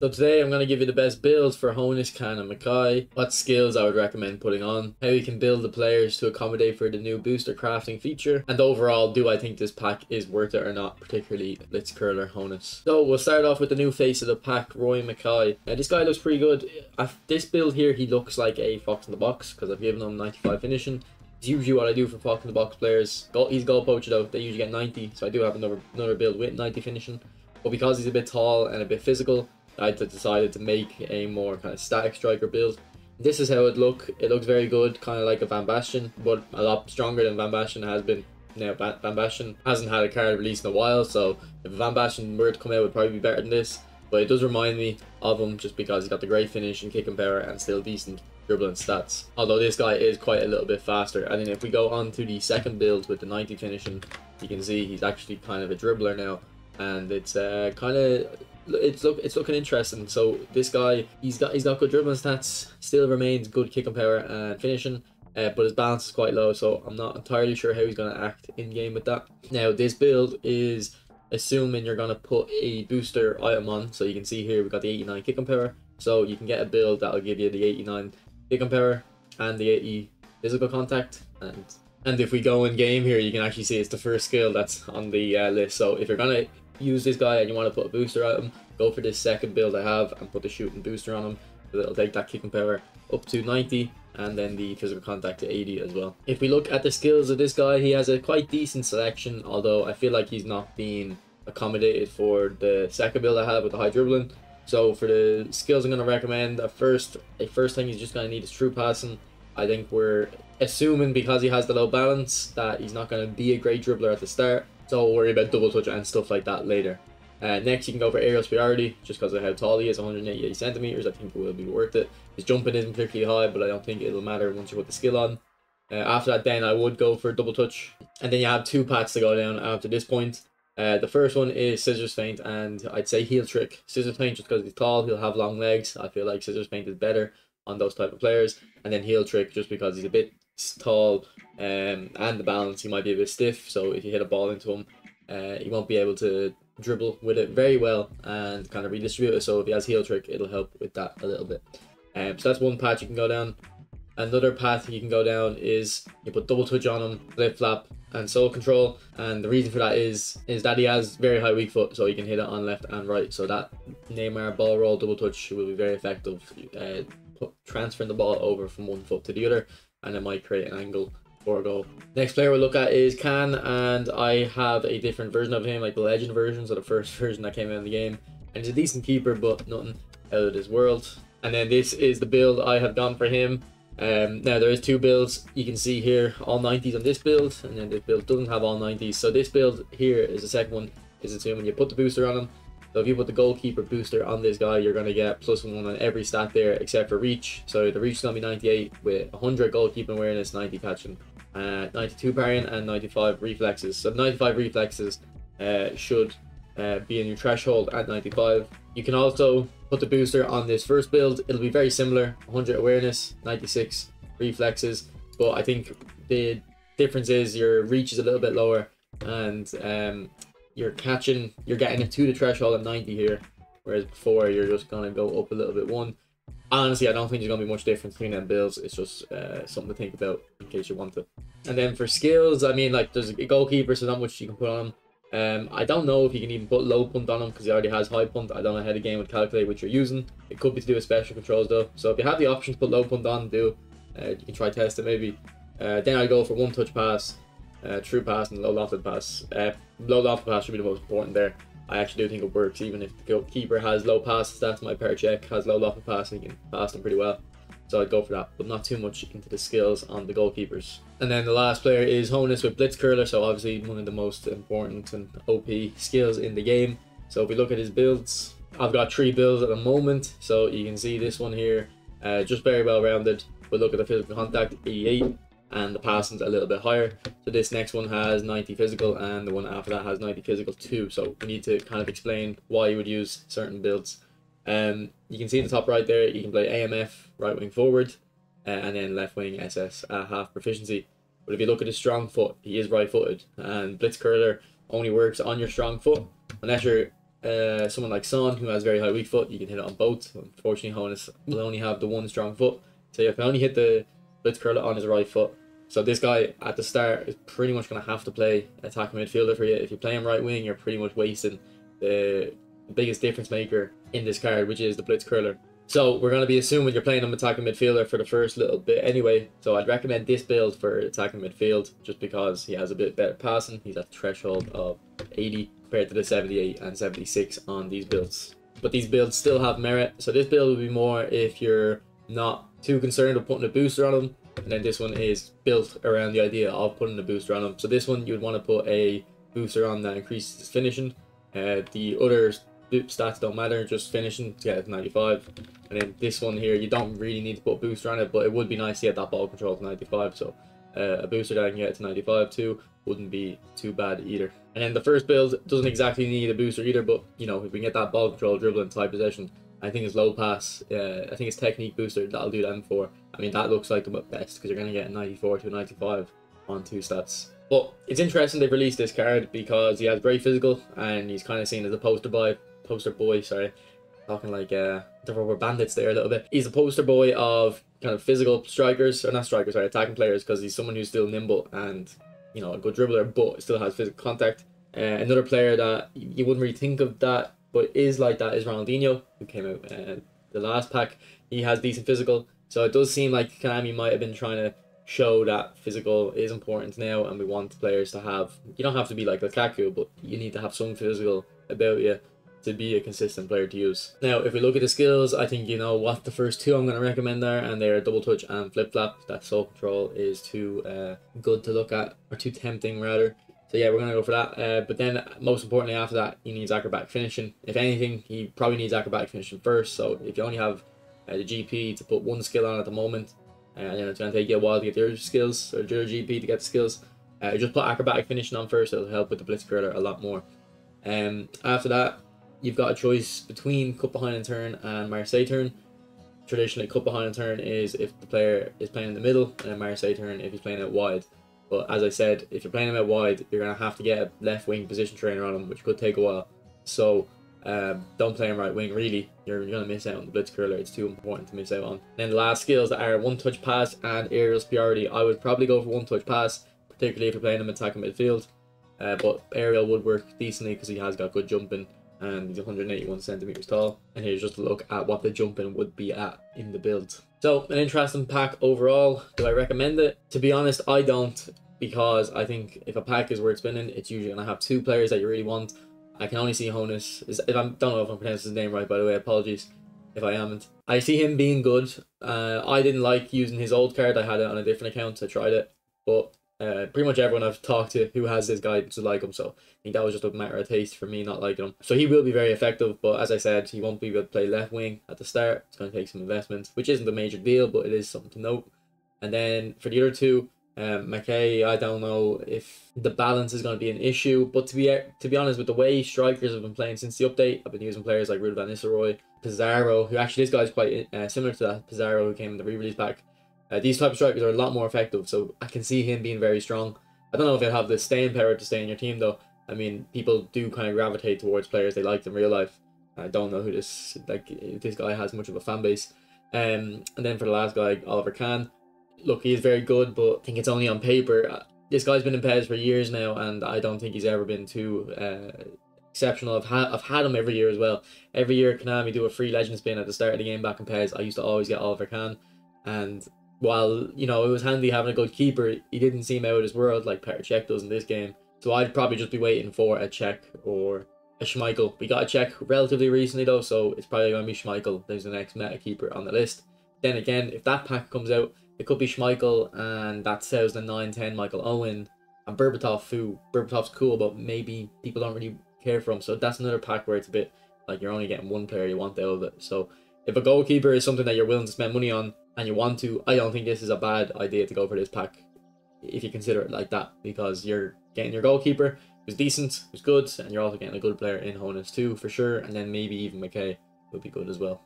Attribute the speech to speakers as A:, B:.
A: So today I'm going to give you the best builds for Hoeneß, Kahn and Makaay, what skills I would recommend putting on, how you can build the players to accommodate for the new booster crafting feature, and overall, do I think this pack is worth it or not, particularly Blitz Curler Hoeneß. So we'll start off with the new face of the pack, Roy Makaay. Now this guy looks pretty good. This build here, he looks like a Fox in the Box because I've given him 95 finishing. It's usually what I do for Fox in the Box players. He's goal poacher though, they usually get 90, so I do have another build with 90 finishing. But because he's a bit tall and a bit physical, I decided to make a more kind of static striker build. This is how it looks. It looks very good, kind of like a Van Basten, but a lot stronger than Van Basten has been. Now, Van Basten hasn't had a card released in a while, so if Van Basten were to come out, it would probably be better than this. But it does remind me of him just because he's got the great finish and kicking power and still decent dribbling stats. Although this guy is quite a little bit faster. And then if we go on to the second build with the 90 finishing, you can see he's actually kind of a dribbler now. And it's it's looking interesting. So this guy, he's got good dribbling stats, still remains good kicking power and finishing, but his balance is quite low, so I'm not entirely sure how he's going to act in game with that. Now this build is assuming you're going to put a booster item on, so you can see here we've got the 89 kicking power, so you can get a build that'll give you the 89 kicking power and the 80 physical contact, and if we go in game here, you can actually see it's the first skill that's on the list. So if you're going to use this guy and you want to put a booster item, go for this second build I have and put the shooting booster on him. So it'll take that kicking power up to 90 and then the physical contact to 80 as well. If we look at the skills of this guy, he has a quite decent selection, although I feel like he's not being accommodated for the second build I have with the high dribbling. So for the skills I'm going to recommend, the first thing he's just going to need is true passing. I think we're assuming because he has the low balance that he's not going to be a great dribbler at the start. So we'll worry about double touch and stuff like that later. Next, you can go for aerial superiority, just because of how tall he is, 188 centimeters. I think it will be worth it. His jumping isn't particularly high, but I don't think it'll matter once you put the skill on. After that, then I would go for double touch. And then you have two paths to go down after this point. The first one is scissors feint, and I'd say heel trick. Scissors feint just because he's tall, he'll have long legs. I feel like scissors feint is better on those type of players. And then heel trick just because he's a bit tall and the balance, he might be a bit stiff, so if you hit a ball into him, he won't be able to dribble with it very well and kind of redistribute it. So if he has heel trick, it'll help with that a little bit. So that's one path you can go down. Another path you can go down is you put double touch on him, flip flap and soul control, and the reason for that is that he has very high weak foot, so you can hit it on left and right. So that Neymar ball roll double touch will be very effective, transferring the ball over from one foot to the other, and it might create an angle for a goal. Next player we'll look at is Kahn, and I have a different version of him, like the legend version, so the first version that came out in the game, and he's a decent keeper but nothing out of this world. And then this is the build I have done for him. Now there is two builds. You can see here all 90s on this build, and then this build doesn't have all 90s. So this build here is the second one, is assuming you put the booster on him. So if you put the goalkeeper booster on this guy, you're going to get +1 on every stat there except for reach. So the reach is going to be 98 with 100 goalkeeping awareness, 90 catching, 92 parrying and 95 reflexes. So 95 reflexes should be in your threshold at 95. You can also put the booster on this first build. It'll be very similar, 100 awareness, 96 reflexes, but I think the difference is your reach is a little bit lower, and you're getting it to the threshold at 90 here, whereas before you're just gonna go up a little bit one. Honestly, I don't think there's gonna be much difference between them builds. It's just something to think about in case you want to. And then for skills, I mean, like, there's a goalkeeper, so not much you can put on him. I don't know if you can even put low punt on him because he already has high punt. I don't know how the game would calculate which you're using. It could be to do with special controls though. So if you have the option to put low punt on, do. You can try test it maybe. Then I go for one touch pass, true pass, and low lofted pass. Low lofted pass should be the most important there. I actually do think it works, even if the keeper has low pass stats. My pair check has low lofted pass and he can pass them pretty well. So I'd go for that, but not too much into the skills on the goalkeepers. And then the last player is Hoeneß with Blitz Curler, so obviously one of the most important and OP skills in the game. So if we look at his builds, I've got 3 builds at the moment. So you can see this one here, just very well rounded. We'll look at the physical contact, 88, and the passing's a little bit higher. So this next one has 90 physical, and the one after that has 90 physical too. So we need to kind of explain why you would use certain builds. You can see in the top right there, you can play AMF, right wing forward, and then left wing SS at half proficiency. But if you look at his strong foot, he is right footed, and Blitz Curler only works on your strong foot. Unless you're someone like Son, who has very high weak foot, you can hit it on both. Unfortunately, Hoeneß will only have the one strong foot, so you can only hit the Blitz curler on his right foot. So this guy at the start is pretty much going to have to play attacking midfielder for you. If you play him right wing, you're pretty much wasting the biggest difference maker in this card, which is the Blitz curler. So we're going to be assuming you're playing him attacking midfielder for the first little bit anyway. So I'd recommend this build for attacking midfield just because he has a bit better passing. He's at the threshold of 80 compared to the 78 and 76 on these builds. But these builds still have merit. So this build would be more if you're not too concerned with putting a booster on him. And then this one is built around the idea of putting a booster on him. So this one you would want to put a booster on that increases his finishing. The other stats don't matter, just finishing to get it to 95. And then this one here, you don't really need to put a booster on it, but it would be nice to get that ball control to 95. So a booster that I can get to 95 too wouldn't be too bad either. And then the first build doesn't exactly need a booster either, but you know, if we can get that ball control, dribbling, tight possession, I think it's low pass. I think it's technique booster that'll do them for. I mean, that looks like the best because you're going to get a 94 to a 95 on 2 stats. But it's interesting they've released this card because he has great physical and he's kind of seen as a poster boy, sorry, talking like the rubber bandits there a little bit. He's a poster boy of kind of physical strikers, or not strikers, sorry, attacking players, because he's someone who's still nimble and, you know, a good dribbler, but still has physical contact. Another player that you wouldn't really think of that, but is like that, is Ronaldinho, who came out the last pack. He has decent physical, so it does seem like Konami might have been trying to show that physical is important now, and we want players to have, you don't have to be like Lukaku, but you need to have some physical about you to be a consistent player to use. Now, if we look at the skills, I think you know what the first 2 I'm going to recommend are, and they're double touch and flip flap. That soul control is too good to look at, or too tempting rather. So yeah, we're going to go for that. But then most importantly after that, he needs acrobatic finishing. If anything, he probably needs acrobatic finishing first. So if you only have the GP to put 1 skill on at the moment, and then it's going to take you a while to get your skills, or your GP to get the skills, just put acrobatic finishing on first. It'll help with the Blitz curler a lot more. After that, you've got a choice between cut behind and turn and Marseille turn. Traditionally, cut behind and turn is if the player is playing in the middle, and then Marseille turn if he's playing out wide. But as I said, if you're playing him out wide, you're going to have to get a left wing position trainer on him, which could take a while. So don't play him right wing, really. You're going to miss out on the Blitz curler. It's too important to miss out on. And then the last skills that are one touch pass and aerial superiority. I would probably go for one touch pass, particularly if you're playing him attacking midfield. But aerial would work decently because he has got good jumping and he's 181 centimeters tall. And here's just a look at what the jumping would be at in the build. So an interesting pack overall. Do I recommend it? To be honest, I don't, because I think if a pack is worth spinning, it's usually going to have 2 players that you really want. I can only see Hoeneß. If I don't know if I'm pronouncing his name right, by the way, apologies if I haven't. I see him being good. I didn't like using his old card. I had it on a different account, so I tried it. But pretty much everyone I've talked to who has this guy to like him, so I think that was just a matter of taste for me not liking him. So he will be very effective, but as I said, he won't be able to play left wing at the start. It's going to take some investment, which isn't a major deal, but it is something to note. And then for the other 2, Makaay, I don't know if the balance is going to be an issue, but to be honest, with the way strikers have been playing since the update, I've been using players like Ruud van Nistelrooy, Pizarro, who actually this guy's quite similar to that Pizarro who came in the re-release pack. These type of strikers are a lot more effective, so I can see him being very strong. I don't know if he'll have the staying power to stay in your team though. I mean, people do kind of gravitate towards players they like in real life. I don't know who this guy has much of a fan base. And then for the last guy, Oliver Kahn. Look, he is very good, but I think it's only on paper. This guy's been in PES for years now, and I don't think he's ever been too exceptional. I've had him every year as well. Every year Konami do a free legend spin at the start of the game back in PES. I used to always get Oliver Kahn, and while, you know, it was handy having a good keeper, he didn't seem out of his world like Petr Cech does in this game. So I'd probably just be waiting for a Cech or a Schmeichel. We got a Cech relatively recently though, so it's probably going to be Schmeichel. There's the next meta keeper on the list. Then again, if that pack comes out, it could be Schmeichel and that 2009-10 Michael Owen and Berbatov, who Berbatov's cool, but maybe people don't really care for him. So that's another pack where it's a bit like you're only getting one player you want out of it. So if a goalkeeper is something that you're willing to spend money on and you want to, I don't think this is a bad idea to go for this pack if you consider it like that, because you're getting your goalkeeper who's decent, who's good, and you're also getting a good player in Hoeneß too for sure, and then maybe even Makaay would be good as well.